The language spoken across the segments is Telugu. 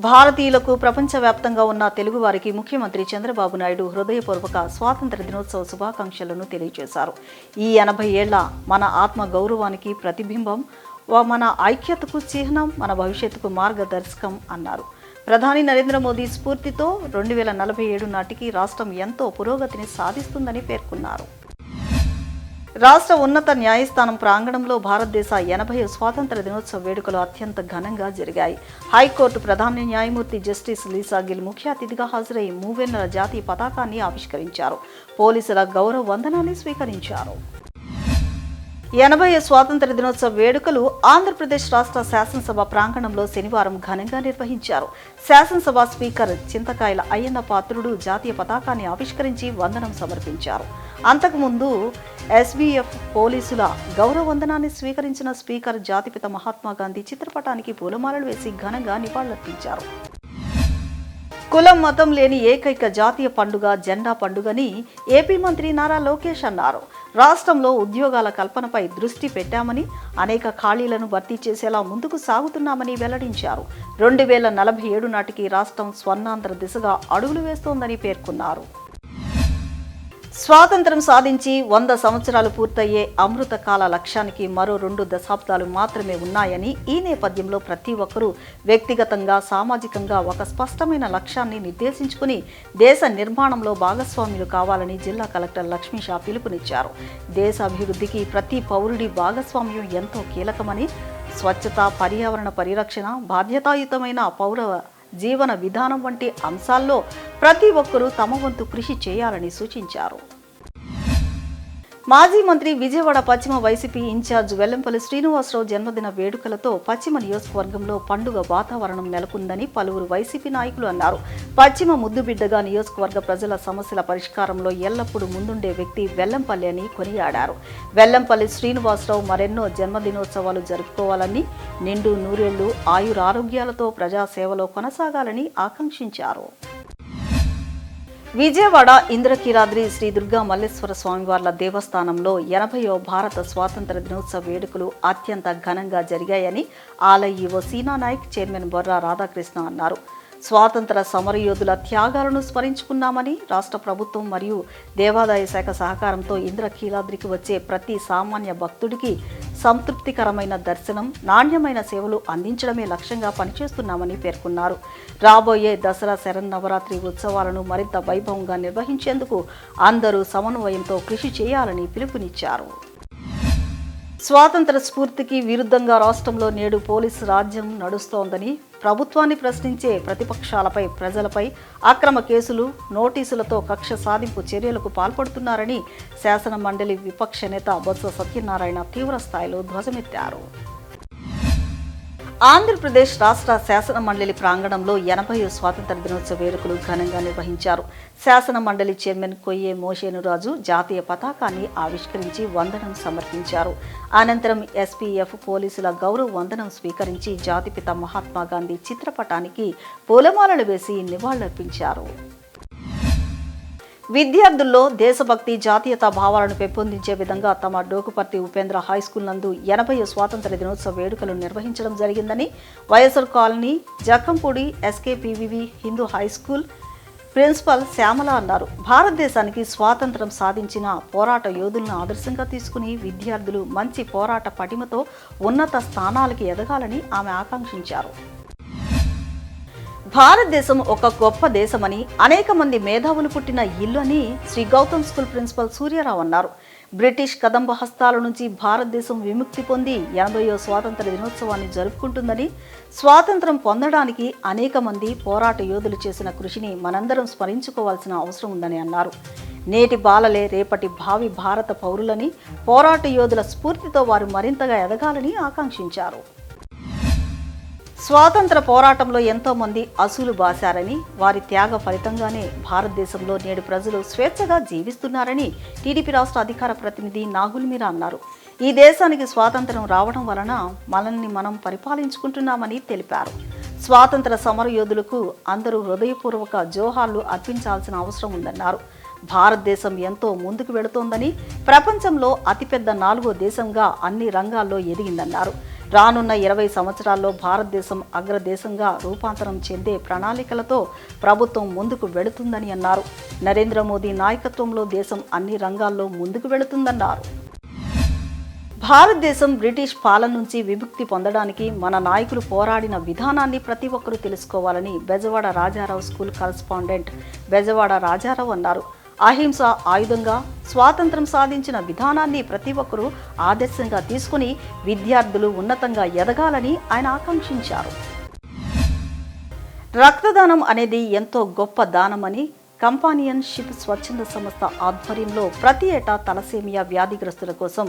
భారతీయులకు ప్రపంచవ్యాప్తంగా ఉన్న తెలుగువారికి ముఖ్యమంత్రి చంద్రబాబు నాయుడు హృదయపూర్వక స్వాతంత్ర దినోత్సవ శుభాకాంక్షలను తెలియజేశారు. ఈ 80 ఏళ్ల మన ఆత్మ గౌరవానికి ప్రతిబింబం, మన ఐక్యతకు చిహ్నం, మన భవిష్యత్తుకు మార్గదర్శకం అన్నారు. ప్రధాని నరేంద్ర మోదీ స్ఫూర్తితో 2047 నాటికి రాష్ట్రం ఎంతో పురోగతిని సాధిస్తుందని పేర్కొన్నారు. రాష్ట్ర ఉన్నత న్యాయస్థానం ప్రాంగణంలో భారతదేశ 80వ స్వాతంత్ర దినోత్సవ వేడుకలు అత్యంత ఘనంగా జరిగాయి. హైకోర్టు ప్రధాన న్యాయమూర్తి జస్టిస్ లీసా గిల్ ముఖ్య అతిథిగా హాజరై మూవెన్నెల జాతీయ పతాకాన్ని ఆవిష్కరించారు. పోలీసుల గౌరవ వందనాన్ని స్వీకరించారు. 80వ స్వాతంత్ర దినోత్సవ వేడుకలు ఆంధ్రప్రదేశ్ రాష్ట్ర శాసనసభ ప్రాంగణంలో శనివారం ఘనంగా నిర్వహించారు. శాసనసభ స్పీకర్ చింతకాయల అయ్యన్న పాత్రుడు జాతీయ పతాకాన్ని ఆవిష్కరించి వందనం సమర్పించారు. అంతకుముందు ఎస్బీఎఫ్ పోలీసుల గౌరవ వందనాన్ని స్వీకరించిన స్పీకర్ జాతిపిత మహాత్మాగాంధీ చిత్రపటానికి పూలమాలలు వేసి ఘనంగా నివాళులర్పించారు. కులం మతం లేని ఏకైక జాతీయ పండుగ జెండా పండుగని ఏపీ మంత్రి నారా లోకేష్ అన్నారు. రాష్ట్రంలో ఉద్యోగాల కల్పనపై దృష్టి పెట్టామని, అనేక ఖాళీలను భర్తీ చేసేలా ముందుకు సాగుతున్నామని వెల్లడించారు. 2047 నాటికి రాష్ట్రం స్వర్ణాంధ్ర దిశగా అడుగులు వేస్తోందని పేర్కొన్నారు. స్వాతంత్ర్యం సాధించి 100 సంవత్సరాలు పూర్తయ్యే అమృత కాల లక్ష్యానికి మరో 2 దశాబ్దాలు మాత్రమే ఉన్నాయని, ఈ నేపథ్యంలో ప్రతి ఒక్కరూ వ్యక్తిగతంగా, సామాజికంగా ఒక స్పష్టమైన లక్ష్యాన్ని నిర్దేశించుకుని దేశ నిర్మాణంలో భాగస్వాములు కావాలని జిల్లా కలెక్టర్ లక్ష్మీ షా పిలుపునిచ్చారు. దేశ అభివృద్ధికి ప్రతి పౌరుడి భాగస్వామ్యం ఎంతో కీలకమని, స్వచ్ఛత, పర్యావరణ పరిరక్షణ, బాధ్యతాయుతమైన పౌర జీవన విధానం వంటి అంశాల్లో ప్రతి ఒక్కరూ తమ వంతు కృషి చేయాలని సూచించారు. మాజీ మంత్రి, విజయవాడ పశ్చిమ వైసీపీ ఇన్ఛార్జ్ వెల్లంపల్లి శ్రీనివాసరావు జన్మదిన వేడుకలతో పశ్చిమ నియోజకవర్గంలో పండుగ వాతావరణం నెలకొందని పలువురు వైసీపీ నాయకులు అన్నారు. పశ్చిమ ముద్దుబిడ్డగా నియోజకవర్గ ప్రజల సమస్యల పరిష్కారంలో ఎల్లప్పుడూ ముందుండే వ్యక్తి వెల్లంపల్లి అని కొనియాడారు. వెల్లంపల్లి శ్రీనివాసరావు మరెన్నో జన్మదినోత్సవాలు జరుపుకోవాలని, నిండు నూరేళ్లు ఆయురారోగ్యాలతో ప్రజాసేవలో కొనసాగాలని ఆకాంక్షించారు. విజయవాడ ఇంద్రకీలాద్రి శ్రీ దుర్గా మల్లేశ్వర స్వామివార్ల దేవస్థానంలో 80వ భారత స్వాతంత్ర దినోత్సవ వేడుకలు అత్యంత ఘనంగా జరిగాయని ఆలయ ఈవో సీనా నాయక్, చైర్మన్ బొర్రా రాధాకృష్ణ అన్నారు. స్వాతంత్ర సమరయోధుల త్యాగాలను స్మరించుకున్నామని, రాష్ట్ర ప్రభుత్వం మరియు దేవాదాయ శాఖ సహకారంతో ఇంద్రకీలాద్రికి వచ్చే ప్రతి సామాన్య భక్తుడికి సంతృప్తికరమైన దర్శనం, నాణ్యమైన సేవలు అందించడమే లక్ష్యంగా పనిచేస్తున్నామని పేర్కొన్నారు. రాబోయే దసరా శరన్నవరాత్రి ఉత్సవాలను మరింత వైభవంగా నిర్వహించేందుకు అందరూ సమన్వయంతో కృషి చేయాలని పిలుపునిచ్చారు. స్వాతంత్ర స్ఫూర్తికి విరుద్ధంగా రాష్ట్రంలో నేడు పోలీసు రాజ్యం నడుస్తోందని, ప్రభుత్వాన్ని ప్రశ్నించే ప్రతిపక్షాలపై, ప్రజలపై అక్రమ కేసులు, నోటీసులతో కక్ష సాధింపు చర్యలకు పాల్పడుతున్నారని శాసన మండలి విపక్ష నేత బొత్స సత్యనారాయణ తీవ్ర స్థాయిలో ధ్వజమెత్తారు. ఆంధ్రప్రదేశ్ రాష్ట్ర శాసన మండలి ప్రాంగణంలో 80వ స్వాతంత్ర దినోత్సవ వేడుకలు ఘనంగా నిర్వహించారు. శాసన మండలి చైర్మన్ కొయ్యే మోషేనురాజు జాతీయ పతాకాన్ని ఆవిష్కరించి వందనం సమర్పించారు. అనంతరం ఎస్పీఎఫ్ పోలీసుల గౌరవ వందనం స్వీకరించి జాతిపిత మహాత్మాగాంధీ చిత్రపటానికి పూలమాలలు వేసి నివాళులర్పించారు. విద్యార్థుల్లో దేశభక్తి, జాతీయతా భావాలను పెంపొందించే విధంగా తమ డోకుపర్తి ఉపేంద్ర హైస్కూల్ నందు 80వ స్వాతంత్ర దినోత్సవ వేడుకలు నిర్వహించడం జరిగిందని YSR colony, Jakkampudi SKPVV Hindu high school principal Shyamala అన్నారు. భారతదేశానికి స్వాతంత్రం సాధించిన పోరాట యోధులను ఆదర్శంగా తీసుకుని విద్యార్థులు మంచి పోరాట పటిమతో ఉన్నత స్థానాలకి ఎదగాలని ఆమె ఆకాంక్షించారు. భారతదేశం ఒక గొప్ప దేశమని, అనేక మంది మేధావులు పుట్టిన ఇల్లు అని శ్రీ గౌతమ్ స్కూల్ ప్రిన్సిపల్ సూర్యారావు అన్నారు. బ్రిటిష్ కదంబ హస్తాల నుంచి భారతదేశం విముక్తి పొంది 80వ స్వాతంత్ర దినోత్సవాన్ని జరుపుకుంటుందని, స్వాతంత్రం పొందడానికి అనేక మంది పోరాట యోధులు చేసిన కృషిని మనందరం స్మరించుకోవాల్సిన అవసరం ఉందని అన్నారు. నేటి బాలలే రేపటి భావి భారత పౌరులని, పోరాట యోధుల స్ఫూర్తితో వారు మరింతగా ఎదగాలని ఆకాంక్షించారు. స్వాతంత్ర పోరాటంలో ఎంతో మంది అసూలు బాశారని, వారి త్యాగ ఫలితంగానే భారతదేశంలో నేడు ప్రజలు స్వేచ్ఛగా జీవిస్తున్నారని టీడీపీ రాష్ట్ర అధికార ప్రతినిధి నాగుల్ మీరా అన్నారు. ఈ దేశానికి స్వాతంత్రం రావడం వలన మనల్ని మనం పరిపాలించుకుంటున్నామని తెలిపారు. స్వాతంత్ర సమరయోధులకు అందరూ హృదయపూర్వక జోహార్లు అర్పించాల్సిన అవసరం ఉందన్నారు. భారతదేశం ఎంతో ముందుకు వెళుతోందని, ప్రపంచంలో అతిపెద్ద 4వ దేశంగా అన్ని రంగాల్లో ఎదిగిందన్నారు. రానున్న 20 సంవత్సరాల్లో భారతదేశం అగ్రదేశంగా రూపాంతరం చెందే ప్రణాళికలతో ప్రభుత్వం ముందుకు వెళుతుందని అన్నారు. నరేంద్ర మోదీ నాయకత్వంలో దేశం అన్ని రంగాల్లో ముందుకు వెళుతుందన్నారు. భారతదేశం బ్రిటిష్ పాలన నుంచి విముక్తి పొందడానికి మన నాయకులు పోరాడిన విధానాన్ని ప్రతి ఒక్కరూ తెలుసుకోవాలని బెజవాడ రాజారావు స్కూల్ కరస్పాండెంట్ బెజవాడ రాజారావు అన్నారు. అహింస ఆయుధంగా స్వాతంత్రం సాధించిన విధానాన్ని ప్రతి ఒక్కరూ ఆదర్శంగా తీసుకుని విద్యార్థులు ఉన్నతంగా ఎదగాలని ఆయన ఆకాంక్షించారు. రక్తదానం అనేది ఎంతో గొప్ప దానమని కంపానియన్షిప్ స్వచ్ఛంద సంస్థ ఆధ్వర్యంలో ప్రతి ఏటా తలసేమియా వ్యాధిగ్రస్తుల కోసం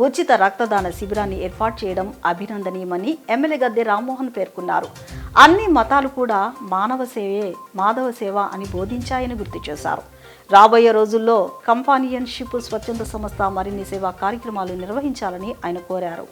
ఉచిత రక్తదాన శిబిరాన్ని ఏర్పాటు చేయడం అభినందనీయమని ఎమ్మెల్యే గద్దె రామ్మోహన్ పేర్కొన్నారు. అన్ని మతాలు కూడా మానవ సేవే మాధవ సేవ అని బోధించాయని గుర్తు చేశారు. రాబోయే రోజుల్లో కంపానియన్షిప్ స్వచ్ఛంద సంస్థ మరిన్ని సేవా కార్యక్రమాలు నిర్వహించాలని ఆయన కోరారు.